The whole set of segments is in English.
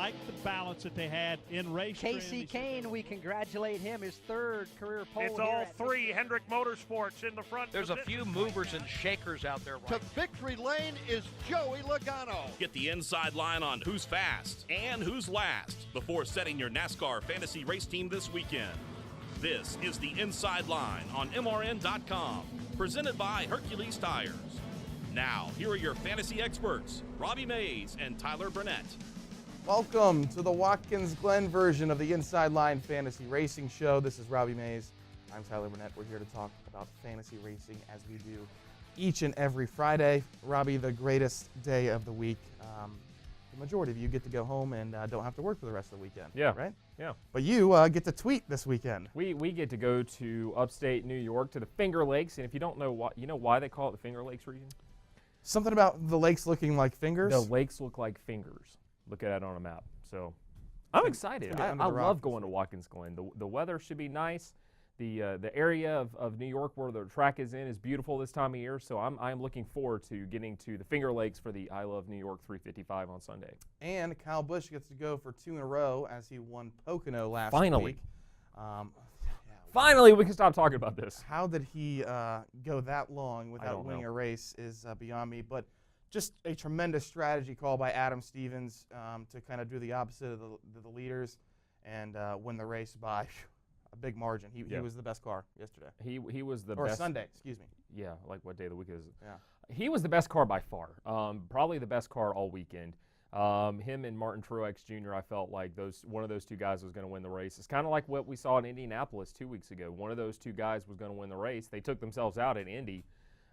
like the balance that they had in race. Casey Kane, we congratulate him, his third career pole. It's all three Hendrick Motorsports in the front. There's a few movers and shakers out there. To victory lane is Joey Logano. Get the inside line on who's fast and who's last before setting your NASCAR fantasy race team this weekend. This is the Inside Line on MRN.com, presented by Hercules Tires. Now, here are your fantasy experts, Robbie Mays and Tyler Burnett. Welcome to the Watkins Glen version of the Inside Line Fantasy Racing Show. This is Robbie Mays. I'm Tyler Burnett. We're here to talk about fantasy racing as we do each and every Friday. Robbie, the greatest day of the week. The majority of you get to go home and don't have to work for the rest of the weekend. Yeah. Right? Yeah. But you get to tweet this weekend. We get to go to upstate New York to the Finger Lakes, and if you don't know why, you know why they call it the Finger Lakes region? Something about the lakes looking like fingers? The lakes look like fingers. Look at it on a map. So I'm excited. I love going to Watkins Glen. The weather should be nice. The area of New York where the track is in is beautiful this time of year, so I'm looking forward to getting to the Finger Lakes for the I Love New York 355 on Sunday. And Kyle Busch gets to go for 2 in a row as he won Pocono last week. Finally, we can stop talking about this. How did he go that long without winning a race is beyond me, but just a tremendous strategy call by Adam Stevens to kind of do the opposite of the leaders and win the race by a big margin. He was the best car yesterday. He was the or best. Sunday, excuse me. Yeah, like what day of the week is it? Yeah. He was the best car by far. Probably the best car all weekend. Him and Martin Truex Jr., I felt like one of those two guys was going to win the race. It's kind of like what we saw in Indianapolis 2 weeks ago. One of those two guys was going to win the race. They took themselves out at Indy,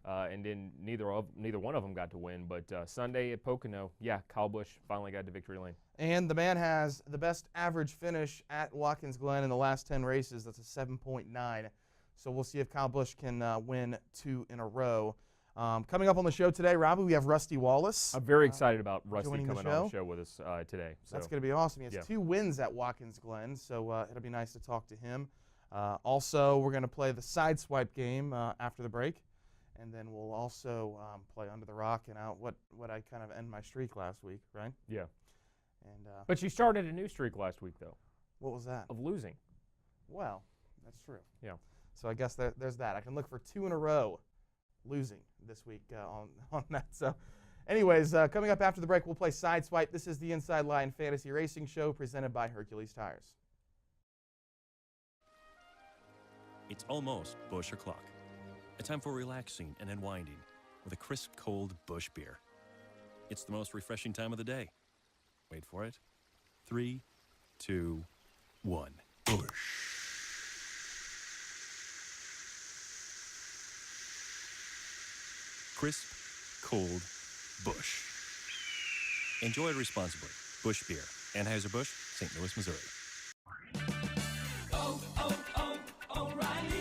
and then neither one of them got to win. But Sunday at Pocono, Kyle Busch finally got to victory lane. And the man has the best average finish at Watkins Glen in the last 10 races. That's a 7.9. So we'll see if Kyle Busch can win 2 in a row. Coming up on the show today, Robbie, we have Rusty Wallace. I'm very excited about Rusty coming on the show with us today. So. That's going to be awesome. He has 2 wins at Watkins Glen, so it'll be nice to talk to him. Also, we're going to play the Sideswipe game after the break, and then we'll also play Under the Rock and out what I kind of end my streak last week, right? Yeah. And but you started a new streak last week, though. What was that? Of losing. Well, that's true. Yeah. So I guess there's that. I can look for 2 in a row losing this week on that. So anyways, coming up after the break, we'll play Sideswipe. This is the Inside Line Fantasy Racing Show presented by Hercules Tires. It's almost Busch o'clock. A time for relaxing and unwinding with a crisp, cold Busch beer. It's the most refreshing time of the day. Wait for it. 3, 2, 1. Busch. Crisp, cold Busch. Enjoy it responsibly. Busch Beer. Anheuser-Busch, St. Louis, Missouri.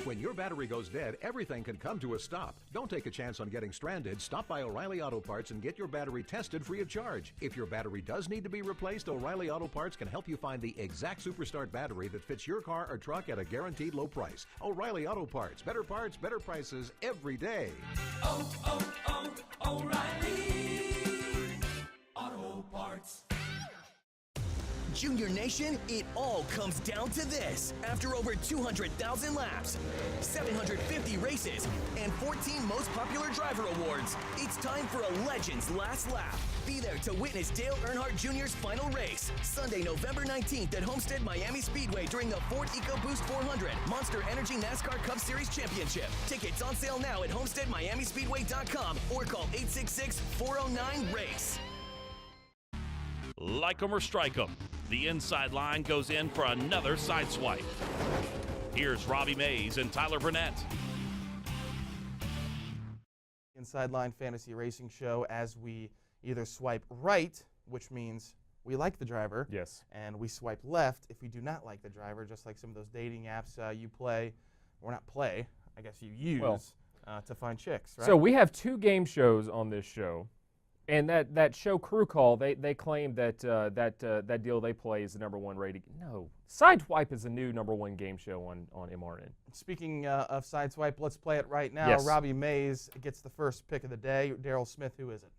When your battery goes dead, everything can come to a stop. Don't take a chance on getting stranded. Stop by O'Reilly Auto Parts and get your battery tested free of charge. If your battery does need to be replaced, O'Reilly Auto Parts can help you find the exact Superstart battery that fits your car or truck at a guaranteed low price. O'Reilly Auto Parts. Better parts, better prices every day. O'Reilly Auto Parts. Junior Nation, it all comes down to this. After over 200,000 laps, 750 races, and 14 most popular driver awards, it's time for a legend's last lap. Be there to witness Dale Earnhardt Jr.'s final race, Sunday, November 19th at Homestead Miami Speedway during the Ford EcoBoost 400 Monster Energy NASCAR Cup Series Championship. Tickets on sale now at HomesteadMiamiSpeedway.com or call 866-409-RACE. Like 'em or strike 'em, the Inside Line goes in for another Sideswipe. Here's Robbie Mays and Tyler Burnett. Inside Line Fantasy Racing Show as we either swipe right, which means we like the driver, yes, and we swipe left if we do not like the driver, just like some of those dating apps you play, or not play, I guess you use to find chicks, right? So we have 2 game shows on this show. And that show Crew Call, they claim that that deal they play is the #1 rated. No, Sideswipe is the new #1 game show on MRN. Speaking of Sideswipe, let's play it right now. Yes. Robbie Mays gets the first pick of the day. Daryl Smith, who is it?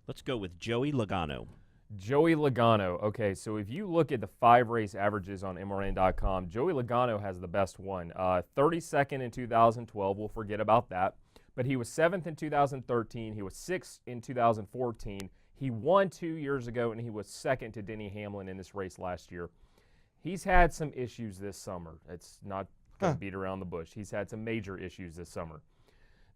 Let's go with Joey Logano. Joey Logano. Okay, so if you look at the 5 race averages on MRN.com, Joey Logano has the best one. 32nd in 2012, we'll forget about that. But he was 7th in 2013. He was 6th in 2014. He won 2 years ago, and he was 2nd to Denny Hamlin in this race last year. He's had some issues this summer. It's not going to beat around the bush. He's had some major issues this summer.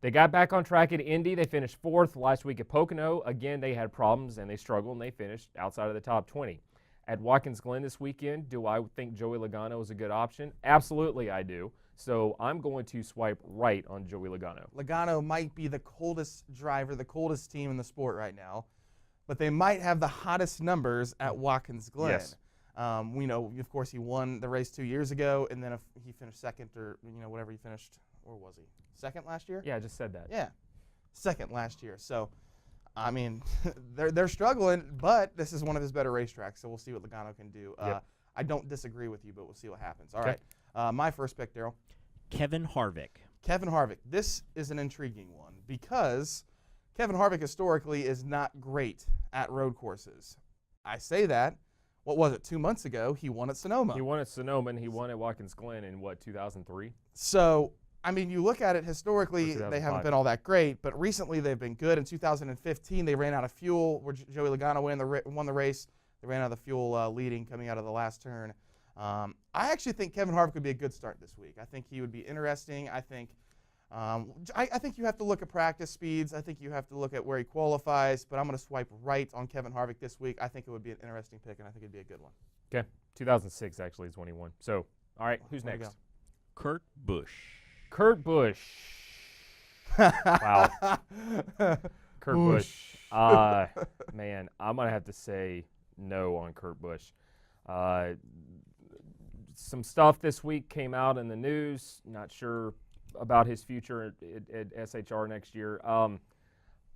They got back on track at Indy. They finished 4th last week at Pocono. Again, they had problems, and they struggled, and they finished outside of the top 20. At Watkins Glen this weekend, do I think Joey Logano is a good option? Absolutely I do. So I'm going to swipe right on Joey Logano. Logano might be the coldest driver, the coldest team in the sport right now, but they might have the hottest numbers at Watkins Glen. Yes. We know, of course, he won the race 2 years ago, and then if he finished 2nd or, whatever he finished, or was he? 2nd last year? Yeah, I just said that. Yeah, 2nd last year. So, I mean, they're struggling, but this is one of his better racetracks, so we'll see what Logano can do. Yep. I don't disagree with you, but we'll see what happens. All right. My first pick, Daryl. Kevin Harvick. Kevin Harvick. This is an intriguing one because Kevin Harvick historically is not great at road courses. I say that. What was it, 2 months ago? He won at Sonoma. He won at Sonoma, and he won at Watkins Glen in, 2003? So, I mean, you look at it historically, they haven't been all that great, but recently they've been good. In 2015, they ran out of fuel where Joey Logano won the race. They ran out of the fuel leading coming out of the last turn. I actually think Kevin Harvick would be a good start this week. I think he would be interesting. I think you have to look at practice speeds. I think you have to look at where he qualifies, but I'm going to swipe right on Kevin Harvick this week. I think it would be an interesting pick, and I think it'd be a good one. Okay. 2006 actually is when he won. So, all right, who's next? Kurt Busch. Kurt Busch. Wow. Kurt Busch. Man, I'm going to have to say no on Kurt Busch. Some stuff this week came out in the news. Not sure about his future at SHR next year.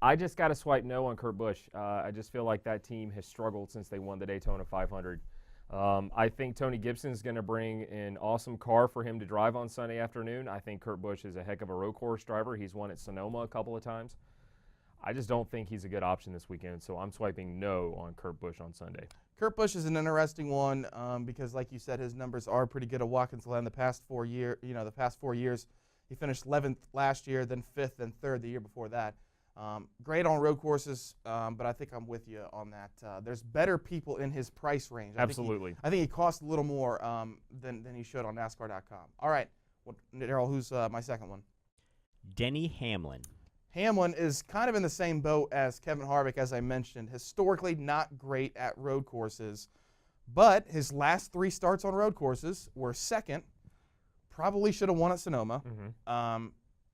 I just got to swipe no on Kurt Busch. I just feel like that team has struggled since they won the Daytona 500. I think Tony Gibson is going to bring an awesome car for him to drive on Sunday afternoon. I think Kurt Busch is a heck of a road course driver. He's won at Sonoma a couple of times. I just don't think he's a good option this weekend, so I'm swiping no on Kurt Busch on Sunday. Kurt Busch is an interesting one because, like you said, his numbers are pretty good at Watkins Glen the past 4 years. The past 4 years, he finished 11th last year, then 5th, then 3rd the year before that. Great on road courses, but I think I'm with you on that. There's better people in his price range. Absolutely. I think he costs a little more than he should on NASCAR.com. All right, Daryl, who's my second one? Denny Hamlin. Hamlin is kind of in the same boat as Kevin Harvick, as I mentioned. Historically not great at road courses, but his last 3 starts on road courses were 2nd. Probably should have won at Sonoma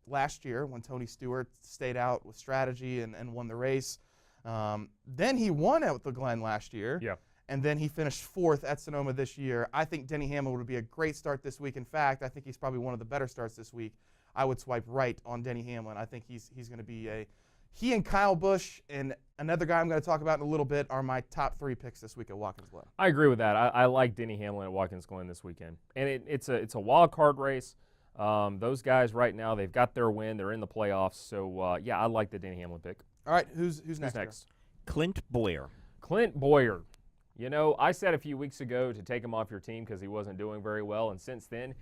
last year when Tony Stewart stayed out with strategy and won the race. Then he won at the Glen last year. Yeah. And then he finished 4th at Sonoma this year. I think Denny Hamlin would be a great start this week. In fact, I think he's probably one of the better starts this week. I would swipe right on Denny Hamlin. I think he's going to be he and Kyle Busch and another guy I'm going to talk about in a little bit are my top 3 picks this week at Watkins Glen. I agree with that. I like Denny Hamlin at Watkins Glen this weekend. And it's a wild card race. Those guys right now, they've got their win. They're in the playoffs. So, yeah, I like the Denny Hamlin pick. All right, who's next? Clint Bowyer. Clint Bowyer. I said a few weeks ago to take him off your team because he wasn't doing very well, and since then,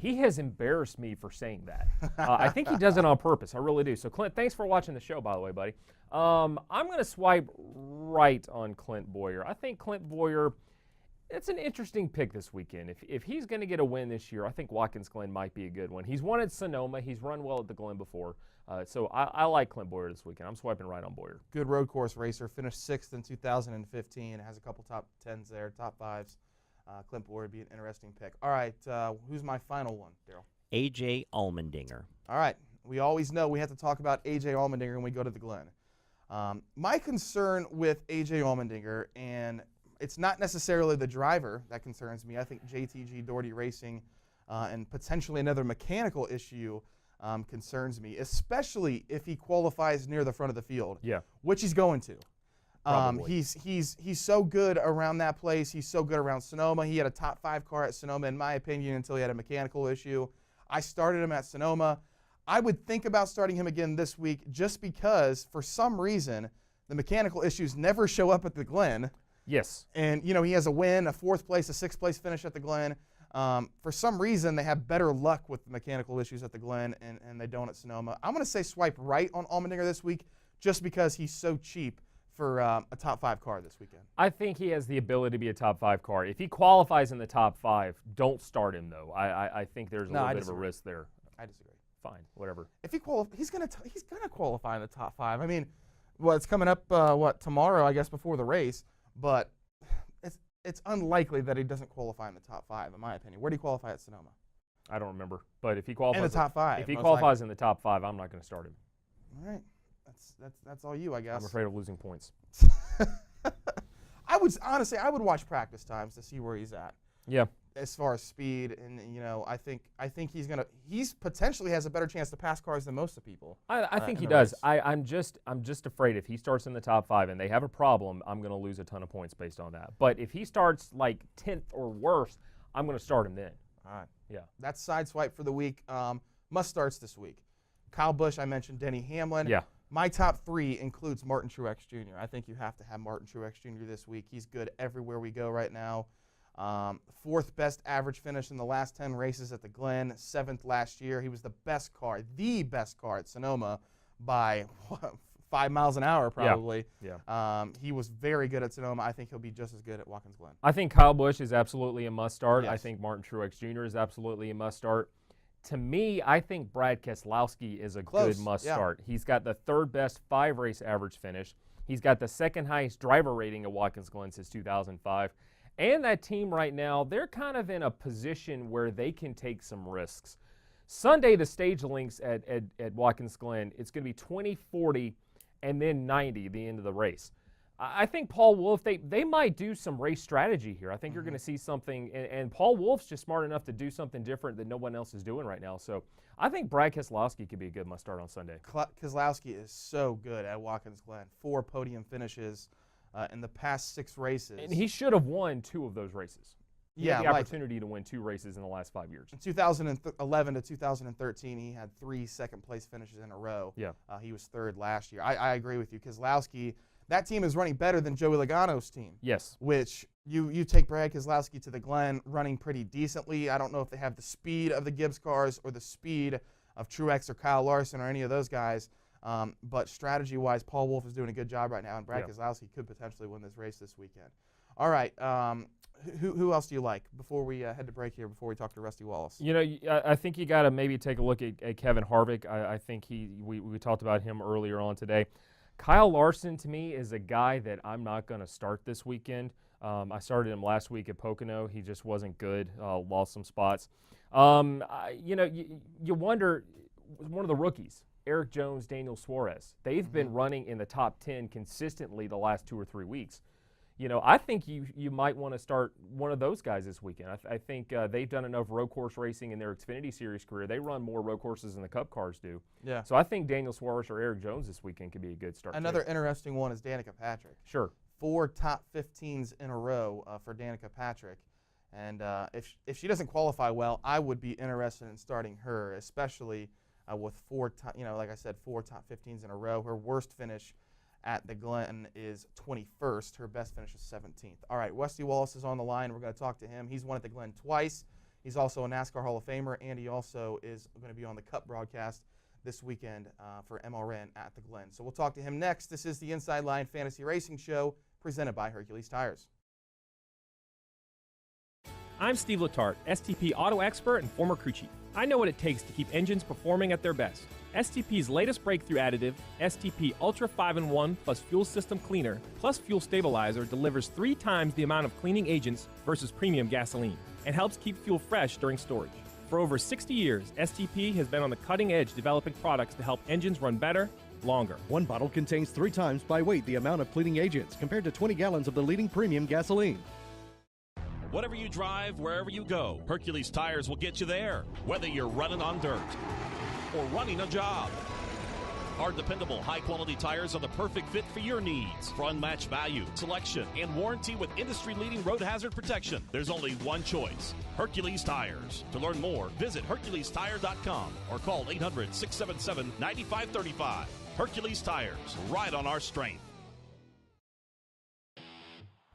he has embarrassed me for saying that. I think he does it on purpose. I really do. So, Clint, thanks for watching the show, by the way, buddy. I'm going to swipe right on Clint Bowyer. I think Clint Bowyer, it's an interesting pick this weekend. If he's going to get a win this year, I think Watkins Glen might be a good one. He's won at Sonoma. He's run well at the Glen before. So I like Clint Bowyer this weekend. I'm swiping right on Bowyer. Good road course racer. Finished 6th in 2015. Has a couple top 10s there, top 5s. Clint Bowyer would be an interesting pick. All right, who's my final one, Daryl? A.J. Allmendinger. All right, we always know we have to talk about A.J. Allmendinger when we go to the Glen. My concern with A.J. Allmendinger, and it's not necessarily the driver that concerns me. I think JTG Doherty Racing and potentially another mechanical issue concerns me, especially if he qualifies near the front of the field, which he's going to. He's so good around that place. He's so good around Sonoma. He had a top 5 car at Sonoma, in my opinion, until he had a mechanical issue. I started him at Sonoma. I would think about starting him again this week just because, for some reason, the mechanical issues never show up at the Glen. Yes. And, you know, he has a win, a 4th place, a 6th place finish at the Glen. For some reason, they have better luck with the mechanical issues at the Glen, and they don't at Sonoma. I'm going to say swipe right on Allmendinger this week just because he's so cheap for a top 5 car this weekend. I think he has the ability to be a top 5 car. If he qualifies in the top 5, don't start him, though. I think there's a little bit of a risk there. I disagree. Fine, whatever. If he he's gonna qualify in the top 5. I mean, well, it's coming up tomorrow, I guess, before the race, but it's unlikely that he doesn't qualify in the top 5, in my opinion. Where do you qualify at Sonoma? I don't remember, but if he qualifies in the top 5, if he qualifies in the top 5, I'm not going to start him. All right, that's all you, I guess. I'm afraid of losing points. I would watch practice times to see where he's at. Yeah. As far as speed, and you know, I think he's potentially has a better chance to pass cars than most of the people. I think he does. I'm just afraid if he starts in the top 5 and they have a problem, I'm going to lose a ton of points based on that. But if he starts like 10th or worse, I'm going to start him then. All right. Yeah. That's sideswipe for the week. Must starts this week. Kyle Busch, I mentioned Denny Hamlin. Yeah. My top 3 includes Martin Truex Jr. I think you have to have Martin Truex Jr. this week. He's good everywhere we go right now. 4th best average finish in the last 10 races at the Glen, 7th last year. He was the best car at Sonoma by 5 miles an hour probably. Yeah. He was very good at Sonoma. I think he'll be just as good at Watkins Glen. I think Kyle Busch is absolutely a must start. Yes. I think Martin Truex Jr. is absolutely a must start. To me, I think Brad Keselowski is a good must start. He's got the 3rd best 5-race average finish. He's got the 2nd highest driver rating at Watkins Glen since 2005. And that team right now, they're kind of in a position where they can take some risks. Sunday, the stage lengths at Watkins Glen, it's going to be 20, 40, and then 90 the end of the race. I think Paul Wolf, they might do some race strategy here. I think you're going to see something, and Paul Wolf's just smart enough to do something different that no one else is doing right now. So I think Brad Keselowski could be a good must start on Sunday. Keselowski is so good at Watkins Glen. 4 podium finishes in the past 6 races. And he should have won 2 of those races. He had the opportunity to win 2 races in the last 5 years. In 2011 to 2013, he had 3 second-place finishes in a row. Yeah. He was 3rd last year. I agree with you. Keselowski, that team is running better than Joey Logano's team. Yes. Which you take Brad Keselowski to the Glen running pretty decently. I don't know if they have the speed of the Gibbs cars or the speed of Truex or Kyle Larson or any of those guys. But strategy-wise, Paul Wolf is doing a good job right now, and Brad Keselowski could potentially win this race this weekend. All right, who else do you like before we head to break here, before we talk to Rusty Wallace? You know, I think you got to maybe take a look at Kevin Harvick. I think we talked about him earlier on today. Kyle Larson, to me, is a guy that I'm not going to start this weekend. I started him last week at Pocono. He just wasn't good, lost some spots. You know, you wonder, one of the rookies, Eric Jones, Daniel Suarez, they've been running in the top 10 consistently the last 2 or 3 weeks. You know, I think you might want to start one of those guys this weekend. I think they've done enough road course racing in their Xfinity Series career. They run more road courses than the Cup cars do. Yeah. So I think Daniel Suarez or Eric Jones this weekend could be a good start. Another interesting one is Danica Patrick. Sure. 4 top 15s in a row for Danica Patrick. And if she doesn't qualify well, I would be interested in starting her, especially with 4 like I said, 4 top 15s in a row. Her worst finish at the Glen is 21st. Her best finish is 17th. All right, Rusty Wallace is on the line. We're going to talk to him. He's won at the Glen twice. He's also a NASCAR Hall of Famer, and he also is going to be on the Cup broadcast this weekend for MRN at the Glen. So we'll talk to him next. This is the Inside Line Fantasy Racing Show presented by Hercules Tires. I'm Steve Letarte, STP auto expert and former crew chief. I know what it takes to keep engines performing at their best. STP's latest breakthrough additive, STP Ultra 5-in-1 plus Fuel System Cleaner plus Fuel Stabilizer, delivers 3 times the amount of cleaning agents versus premium gasoline and helps keep fuel fresh during storage. For over 60 years, STP has been on the cutting edge developing products to help engines run better, longer. One bottle contains 3 times by weight the amount of cleaning agents compared to 20 gallons of the leading premium gasoline. Whatever you drive, wherever you go, Hercules Tires will get you there, whether you're running on dirt or running a job. Our dependable, high-quality tires are the perfect fit for your needs. For unmatched value, selection, and warranty with industry-leading road hazard protection, there's only one choice, Hercules Tires. To learn more, visit HerculesTire.com or call 800-677-9535. Hercules Tires, ride on our strength.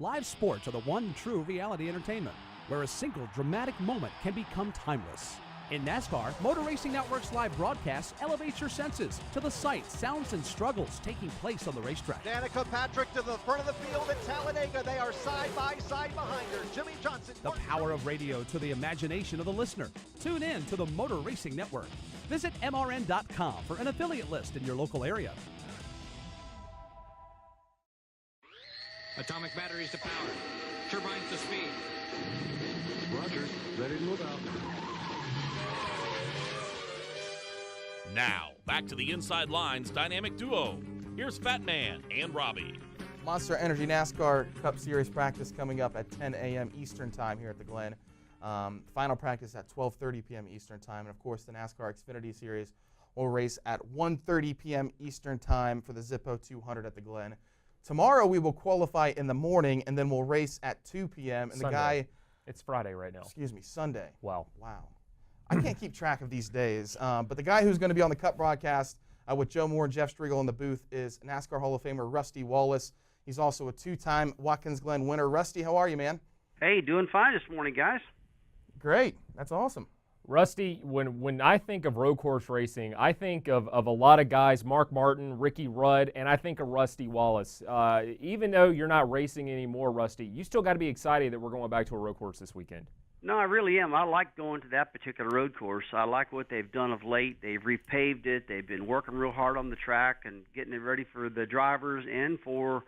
Live sports are the one true reality entertainment, where a single dramatic moment can become timeless. In NASCAR, Motor Racing Network's live broadcast elevates your senses to the sights, sounds, and struggles taking place on the racetrack. Danica Patrick to the front of the field at Talladega. They are side by side behind her. Jimmy Johnson. The power of radio to the imagination of the listener. Tune in to the Motor Racing Network. Visit MRN.com for an affiliate list in your local area. Atomic batteries to power. Turbines to speed. Roger. Ready to move out. Now, back to the Inside Lines dynamic duo. Here's Fat Man and Robbie. Monster Energy NASCAR Cup Series practice coming up at 10 a.m. Eastern Time here at the Glen. Final practice at 12:30 p.m. Eastern Time. And, of course, the NASCAR Xfinity Series will race at 1:30 p.m. Eastern Time for the Zippo 200 at the Glen. Tomorrow we will qualify in the morning, and then we'll race at 2 p.m. And Sunday. the guy... It's Friday right now. Excuse me, Sunday. Wow. I can't keep track of these days. But the guy who's going to be on the Cup broadcast with Joe Moore and Jeff Striegel in the booth is NASCAR Hall of Famer Rusty Wallace. He's also a two-time Watkins Glen winner. Rusty, how are you, man? Hey, doing fine this morning, guys. Great. That's awesome. Rusty, when I think of road course racing, I think of a lot of guys, Mark Martin, Ricky Rudd, and I think of Rusty Wallace. Even though you're not racing anymore, Rusty, you still got to be excited that we're going back to a road course this weekend. No, I really am. I like going to that particular road course. I like what they've done of late. They've repaved it. They've been working real hard on the track and getting it ready for the drivers and for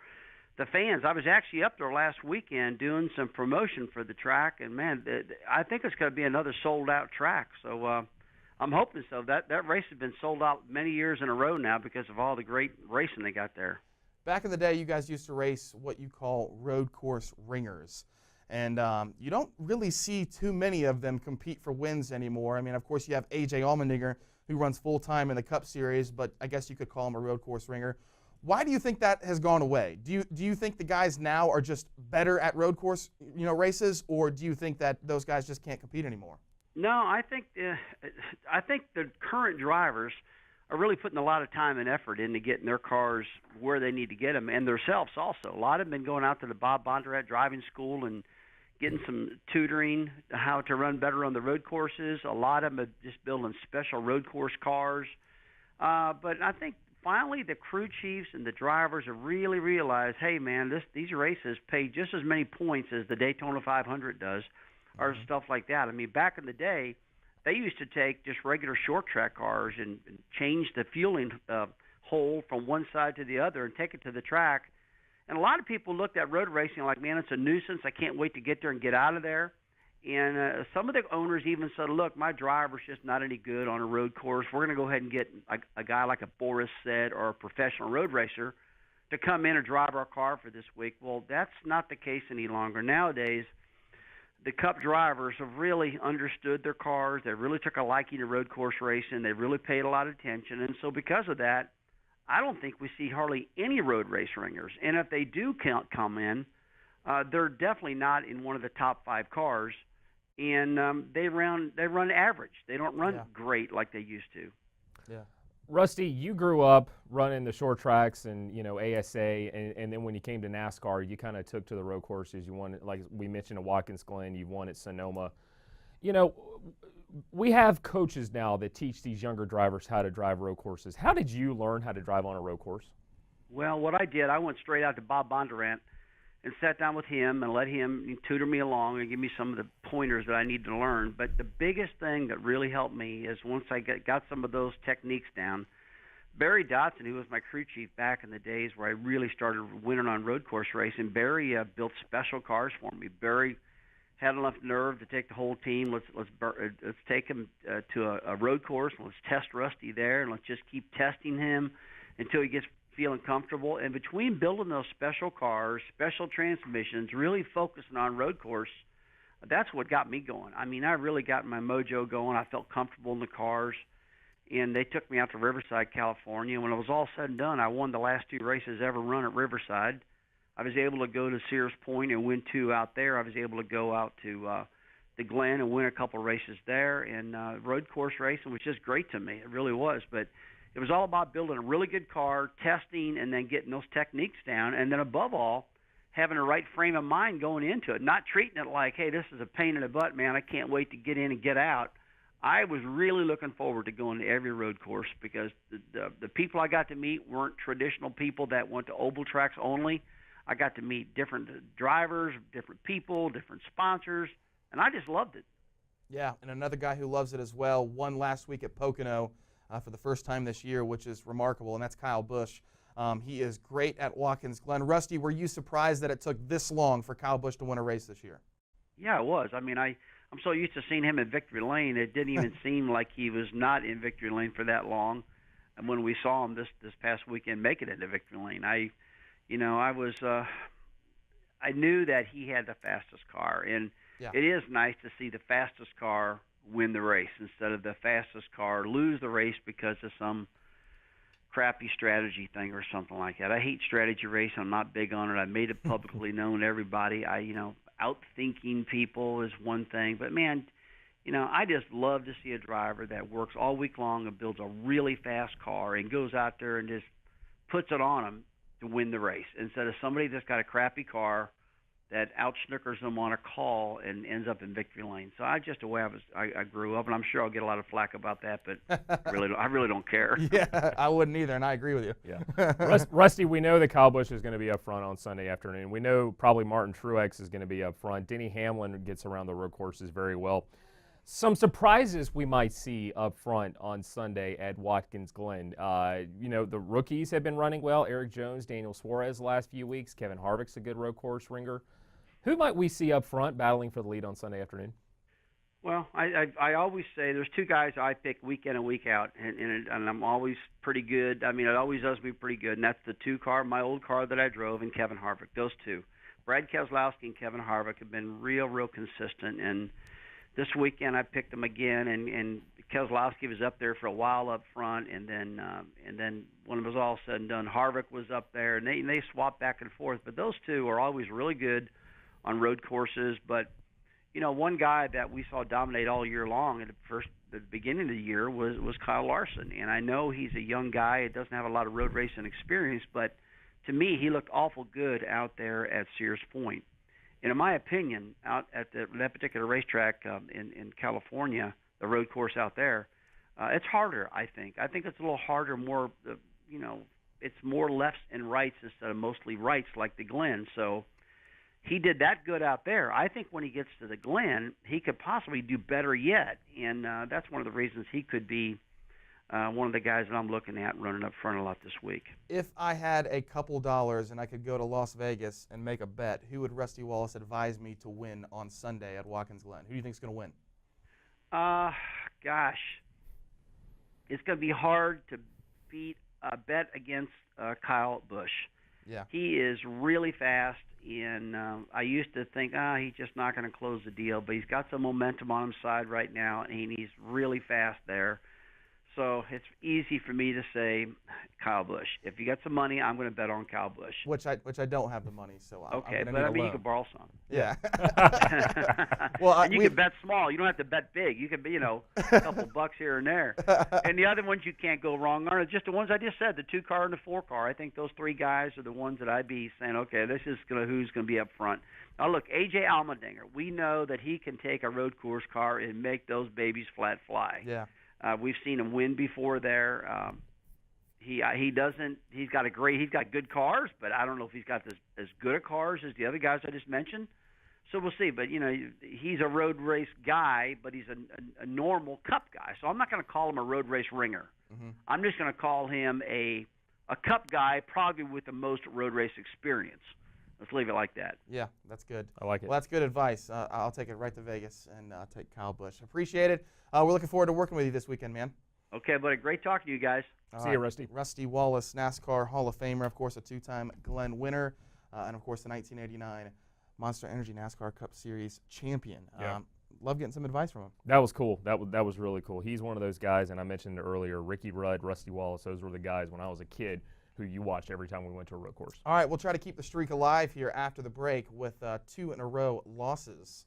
the fans. I was actually up there last weekend doing some promotion for the track, and, man, I think it's going to be another sold-out track. So I'm hoping so. That race has been sold out many years in a row now because of all the great racing they got there. Back in the day, you guys used to race what you call road course ringers. And you don't really see too many of them compete for wins anymore. I mean, of course, you have A.J. Allmendinger, who runs full-time in the Cup Series, but I guess you could call him a road course ringer. Why do you think that has gone away? Do you think the guys now are just better at road course races, or do you think that those guys just can't compete anymore? No, I think the current drivers are really putting a lot of time and effort into getting their cars where they need to get them, and themselves also. A lot of them have been going out to the Bob Bondurant driving school and getting some tutoring how to run better on the road courses. A lot of them are just building special road course cars. But I think finally the crew chiefs and the drivers have really realized, hey, man, these races pay just as many points as the Daytona 500 does, or stuff like that. I mean, back in the day, they used to take just regular short track cars and change the fueling hole from one side to the other and take it to the track. And a lot of people looked at road racing like, man, it's a nuisance. I can't wait to get there and get out of there. And some of the owners even said, look, my driver's just not any good on a road course. We're going to go ahead and get a guy like a Boris Said or a professional road racer to come in and drive our car for this week. Well, that's not the case any longer. Nowadays, the Cup drivers have really understood their cars. They really took a liking to road course racing. They really paid a lot of attention. And so because of that, I don't think we see hardly any road race ringers. And if they do come in, they're definitely not in one of the top 5 cars. And they run average. They don't run great like they used to. Yeah. Rusty, you grew up running the short tracks and ASA, and then when you came to NASCAR, you kind of took to the road courses. You won, like we mentioned, at Watkins Glen. You won at Sonoma. We have coaches now that teach these younger drivers how to drive road courses. How did you learn how to drive on a road course? Well, what I did, I went straight out to Bob Bondurant and sat down with him and let him tutor me along and give me some of the pointers that I need to learn. But the biggest thing that really helped me is once I got some of those techniques down, Barry Dotson, who was my crew chief back in the days where I really started winning on road course racing, Barry built special cars for me. Barry had enough nerve to take the whole team. Let's take him to a road course, and let's test Rusty there, and let's just keep testing him until he gets feeling comfortable. And between building those special cars, special transmissions, really focusing on road course, that's what got me going. I mean, I really got my mojo going. I felt comfortable in the cars, and they took me out to Riverside, California. When it was all said and done, I won the last 2 races ever run at Riverside. I was able to go to Sears Point and win 2 out there. I was able to go out to the Glen and win a couple races there. And road course racing was just great to me. It really was. But it was all about building a really good car, testing, and then getting those techniques down. And then above all, having the right frame of mind going into it, not treating it like, hey, this is a pain in the butt, man, I can't wait to get in and get out. I was really looking forward to going to every road course because the people I got to meet weren't traditional people that went to oval tracks only. I got to meet different drivers, different people, different sponsors, and I just loved it. Yeah, and another guy who loves it as well won last week at Pocono for the first time this year, which is remarkable, and that's Kyle Busch. He is great at Watkins Glen. Rusty, were you surprised that it took this long for Kyle Busch to win a race this year? Yeah, it was. I mean, I'm so used to seeing him in victory lane, it didn't even seem like he was not in victory lane for that long. And when we saw him this past weekend make it into victory lane, I knew that he had the fastest car, and it is nice to see the fastest car win the race instead of the fastest car lose the race because of some crappy strategy thing or something like that. I hate strategy racing. I'm not big on it. I made it publicly known to everybody. Outthinking people is one thing, but man, I just love to see a driver that works all week long and builds a really fast car and goes out there and just puts it on them to win the race instead of somebody that's got a crappy car that out-schnookers them on a call and ends up in victory lane. So I grew up, and I'm sure I'll get a lot of flack about that, but I really don't care. Yeah, I wouldn't either, and I agree with you. Yeah. Rusty, we know that Kyle Busch is going to be up front on Sunday afternoon. We know probably Martin Truex is going to be up front. Denny Hamlin gets around the road courses very well. Some surprises we might see up front on Sunday at Watkins Glen. The rookies have been running well. Eric Jones, Daniel Suarez the last few weeks. Kevin Harvick's a good road course ringer. Who might we see up front battling for the lead on Sunday afternoon? Well, I always say there's two guys I pick week in and week out, and I'm always pretty good. I mean, it always does me pretty good, and that's the two car, my old car that I drove, and Kevin Harvick. Those two. Brad Keselowski and Kevin Harvick have been real consistent, and this weekend I picked them again, and Keselowski was up there for a while up front, and then when it was all said and done, Harvick was up there, and they swapped back and forth. But those two are always really good on road courses. But one guy that we saw dominate all year long at the beginning of the year was Kyle Larson, and I know he's a young guy. He doesn't have a lot of road racing experience, but to me, he looked awful good out there at Sears Point. And in my opinion, out at that particular racetrack in California, the road course out there, it's harder, I think. I think it's a little harder, more, it's more lefts and rights instead of mostly rights like the Glen. So he did that good out there. I think when he gets to the Glen, he could possibly do better yet. And that's one of the reasons he could be one of the guys that I'm looking at running up front a lot this week. If I had a couple dollars and I could go to Las Vegas and make a bet, who would Rusty Wallace advise me to win on Sunday at Watkins Glen? Who do you think is going to win? Gosh. It's going to be hard to bet against Kyle Busch. Yeah. He is really fast, and I used to think, he's just not going to close the deal, but he's got some momentum on his side right now, and he's really fast there. So it's easy for me to say Kyle Busch. If you got some money, I'm going to bet on Kyle Busch. Which I don't have the money, so okay, I'm but I mean, loan. you could borrow some. Yeah. Well, and you can bet small. You don't have to bet big. You can be, a couple bucks here and there. And the other ones you can't go wrong on are just the ones I just said, the 2-car and the 4-car. I think those three guys are the ones that I'd be saying, okay, this is who's going to be up front. Now, look, A.J. Allmendinger, we know that he can take a road course car and make those babies flat fly. Yeah. We've seen him win before there. He's got good cars, but I don't know if he's got as good a cars as the other guys I just mentioned. So we'll see. But he's a road race guy, but he's a normal Cup guy. So I'm not going to call him a road race ringer. Mm-hmm. I'm just going to call him a Cup guy, probably with the most road race experience. Let's leave it like that. Yeah, that's good. I like it. Well, that's good advice. I'll take it right to Vegas and take Kyle Busch. Appreciate it. We're looking forward to working with you this weekend, man. Okay, buddy. Great talking to you guys. See you, Rusty. Rusty Wallace, NASCAR Hall of Famer, of course, a 2-time Glen winner, and, of course, the 1989 Monster Energy NASCAR Cup Series champion. Yeah. Love getting some advice from him. That was cool. That was really cool. He's one of those guys, and I mentioned earlier, Ricky Rudd, Rusty Wallace, those were the guys when I was a kid who you watched every time we went to a road course. All right, we'll try to keep the streak alive here after the break with 2 in a row losses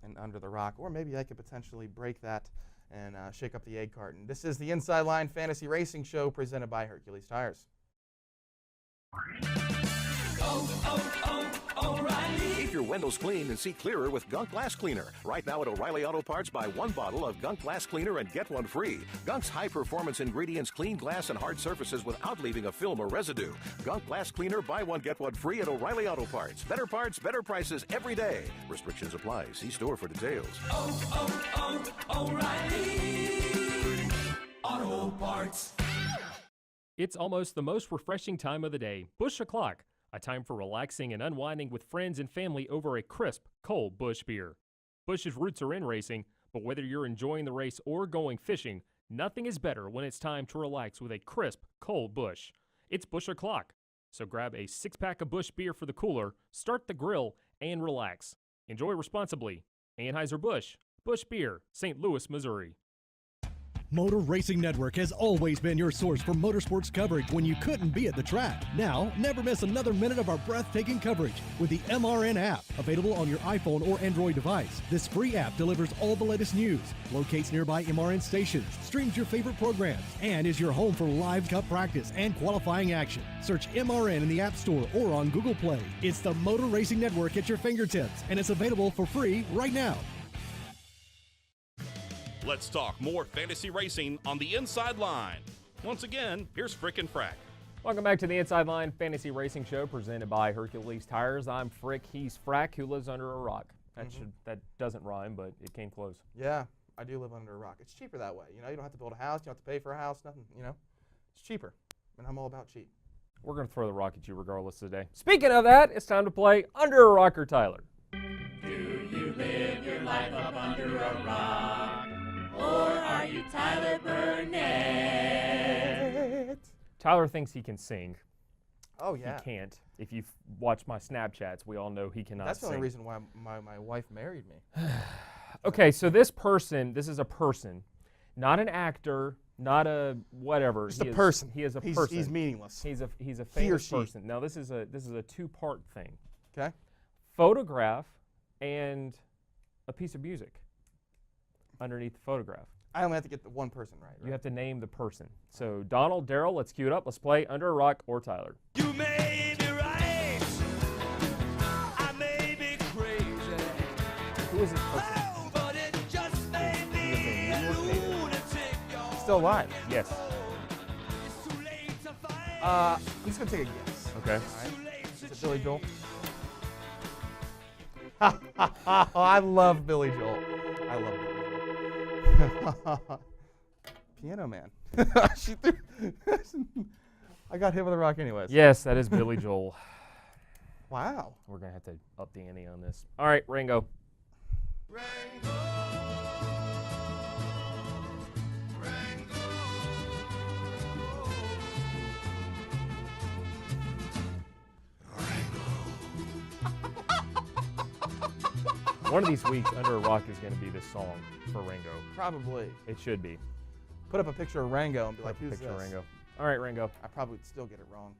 in Under the Rock, or maybe I could potentially break that and shake up the egg carton. This is the Inside Line Fantasy Racing Show presented by Hercules Tires. Keep your windows clean and see clearer with Gunk Glass Cleaner. Right now at O'Reilly Auto Parts, buy one bottle of Gunk Glass Cleaner and get one free. Gunk's high-performance ingredients clean glass and hard surfaces without leaving a film or residue. Gunk Glass Cleaner, buy one, get one free at O'Reilly Auto Parts. Better parts, better prices every day. Restrictions apply. See store for details. O'Reilly Auto Parts. It's almost the most refreshing time of the day. Busch O'Clock, a time for relaxing and unwinding with friends and family over a crisp, cold Busch beer. Busch's roots are in racing, but whether you're enjoying the race or going fishing, nothing is better when it's time to relax with a crisp, cold Busch. It's Busch O'Clock, so grab a six-pack of Busch beer for the cooler, start the grill, and relax. Enjoy responsibly. Anheuser-Busch, Busch Beer, St. Louis, Missouri. Motor Racing Network has always been your source for motorsports coverage when you couldn't be at the track. Now, never miss another minute of our breathtaking coverage with the MRN app, available on your iPhone or Android device. This free app delivers all the latest news, locates nearby MRN stations, streams your favorite programs, and is your home for live Cup practice and qualifying action. Search MRN in the App Store or on Google Play. It's the Motor Racing Network at your fingertips, and it's available for free right now. Let's talk more fantasy racing on the Inside Line. Once again, here's Frick and Frack. Welcome back to the Inside Line Fantasy Racing Show presented by Hercules Tires. I'm Frick, he's Frack, who lives under a rock. That doesn't rhyme, but it came close. Yeah, I do live under a rock. It's cheaper that way. You know, you don't have to build a house, you don't have to pay for a house, nothing, you know. It's cheaper, and I'm all about cheap. We're going to throw the rock at you regardless today. Speaking of that, it's time to play Under a Rock or Tyler. Do you live your life up under a rock? Or are you Tyler Burnett? Tyler thinks he can sing. Oh, yeah. He can't. If you've watched my Snapchats, we all know he cannot That's sing. the only reason why my wife married me. Okay, so this is a person, not an actor, not a whatever. Just a person. He is a person. He's meaningless. He's a He or famous she. person. Now, this is a two-part thing. Okay. Photograph and a piece of music underneath the photograph. I only have to get the one person right? You have to name the person. So, Donald, Daryl, let's cue it up. Let's play Under a Rock or Tyler. You may be right. I may be crazy. Who is this person? Oh, but it just may be a lunatic. Still alive? Yes. I'm just going to take a guess. Okay. All right. Is it Billy Joel? I love Billy Joel. I love Billy Joel. Piano Man. I got hit with a rock anyways. Yes, that is Billy Joel. Wow. We're going to have to up the ante on this. All right, Ringo. One of these weeks, Under a Rock is going to be this song for Ringo. Probably. It should be. Put up a picture of Rango and be like, who's Picture of this? Ringo. All right, Ringo. I probably would still get it wrong.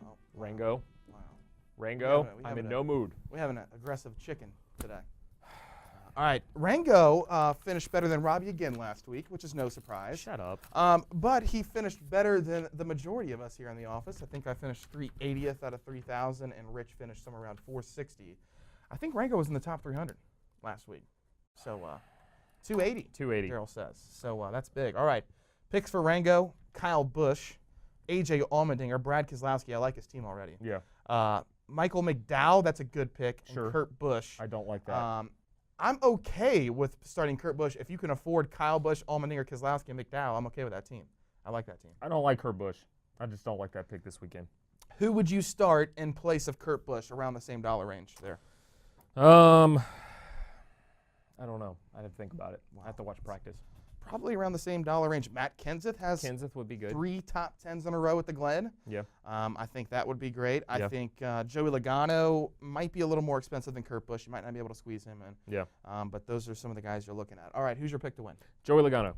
Oh, wow. Rango. Wow. Rango, We I'm have in no mood. We have an aggressive chicken today. All right, Rango finished better than Robbie again last week, which is no surprise. Shut up. But he finished better than the majority of us here in the office. I think I finished 380th out of 3,000, and Rich finished somewhere around 460. I think Rango was in the top 300 last week. So 280. 280. Daryl says. So that's big. All right, picks for Rango: Kyle Busch, AJ Allmendinger, Brad Keselowski. I like his team already. Yeah. Michael McDowell, that's a good pick. Sure. And Kurt Busch. I don't like that. I'm okay with starting Kurt Busch. If you can afford Kyle Busch, Allmendinger, Keselowski, and McDowell, I'm okay with that team. I like that team. I don't like Kurt Busch. I just don't like that pick this weekend. Who would you start in place of Kurt Busch around the same dollar range there? I don't know. I'd have to think about it. I have to watch practice. Probably around the same dollar range. Matt Kenseth has Kenseth would be good. 3 top 10s in a row at the Glen. Yeah. I think that would be great. Yeah. I think Joey Logano might be a little more expensive than Kurt Busch. You might not be able to squeeze him in. Yeah. But those are some of the guys you're looking at. All right, who's your pick to win? Joey Logano.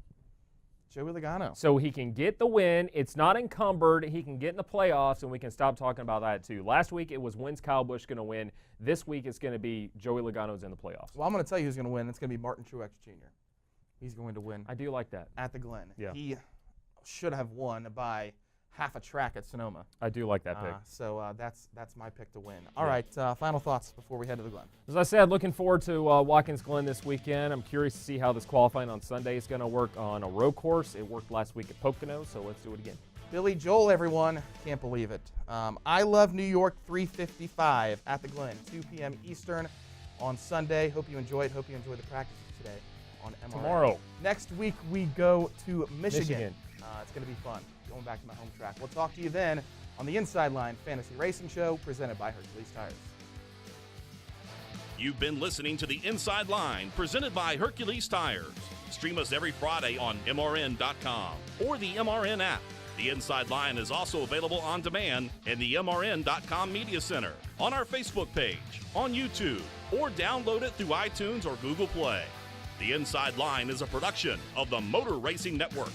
Joey Logano. So he can get the win. It's not encumbered. He can get in the playoffs, and we can stop talking about that too. Last week it was when's Kyle Busch going to win. This week it's going to be Joey Logano's in the playoffs. Well, I'm going to tell you who's going to win. It's going to be Martin Truex Jr. He's going to win. I do like that. At the Glen. Yeah. He should have won by half a track at Sonoma. I do like that pick. So that's my pick to win. All right, final thoughts before we head to the Glen. As I said, looking forward to Watkins Glen this weekend. I'm curious to see how this qualifying on Sunday is going to work on a road course. It worked last week at Pocono, so let's do it again. Billy Joel, everyone. Can't believe it. I Love New York 355 at the Glen, 2 p.m. Eastern on Sunday. Hope you enjoy it. Hope you enjoy the practices today on MRN. Tomorrow. Next week, we go to Michigan. It's going to be fun. Going back to my home track. We'll talk to you then on the Inside Line Fantasy Racing Show presented by Hercules Tires. You've been listening to the Inside Line presented by Hercules Tires. Stream us every Friday on MRN.com or the MRN app. The Inside Line is also available on demand in the MRN.com Media Center, on our Facebook page, on YouTube, or download it through iTunes or Google Play. The Inside Line is a production of the Motor Racing Network.